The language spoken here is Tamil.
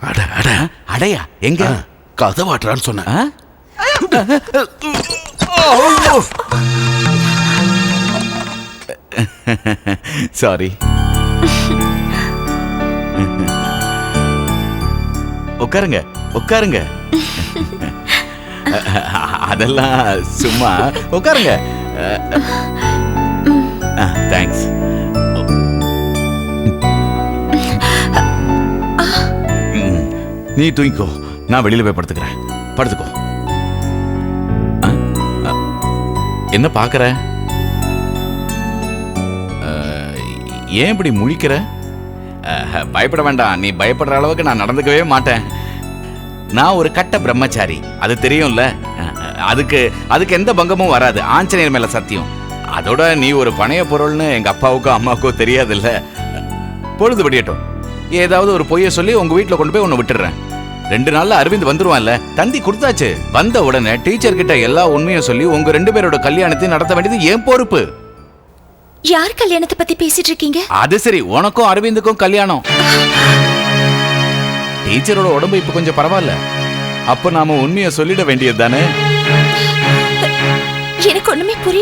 அட அட அடையா? எங்க? கதவாட்டுறான்னு சொன்ன. சாரி. உட்காருங்க உட்காருங்க. அதெல்லாம் சும்மா உட்காருங்க. தேங்க்ஸ். நீ தூங்கிக்கோ, நான் வெளியில போய் படுத்துக்கிறேன். படுத்துக்கோ. என்ன பாக்குற? ஏன் இப்படி முழிக்கிற? பயப்பட வேண்டாம். நீ பயப்படுற அளவுக்கு நான் நடந்துக்கவே மாட்டேன். நான் ஒரு கட்ட பிரம்மச்சாரி, அது தெரியும்ல. அதுக்கு எந்த பங்கமும் வராது. ஆஞ்சநேயர் மேல சத்தியம். அதோட நீ ஒரு பணைய பொருள்னு எங்க அப்பாவுக்கோ அம்மாவுக்கோ தெரியாதுல்ல. பொழுது படியட்டும். ஏதாவது ஒரு பொய்ய சொல்லி உங்க வீட்டுல கொண்டு போய் உன்னை விட்டுறேன். 2 நாள்ல அரவிந்த் வந்துருவான்ல. தந்தி கொடுத்தாச்சு. வந்த உடனே டீச்சர் கிட்ட எல்லா உண்மையும் சொல்லி உங்க 2 பேரோட கல்யாணத்தையும் நடத்த வேண்டியது என் பொறுப்பு. யார் கல்யாணத்தை பத்தி பேசிட்டு இருக்கீங்க? அது சரி, உனக்கும் அரவிந்துக்கும் கல்யாணம். டீச்சரோட உடம்பு இப்ப கொஞ்சம் பரவாயில்ல. அப்ப நாம உண்மையை சொல்லிட வேண்டியது தானே? எனக்கு ஒண்ணுமே புரியல.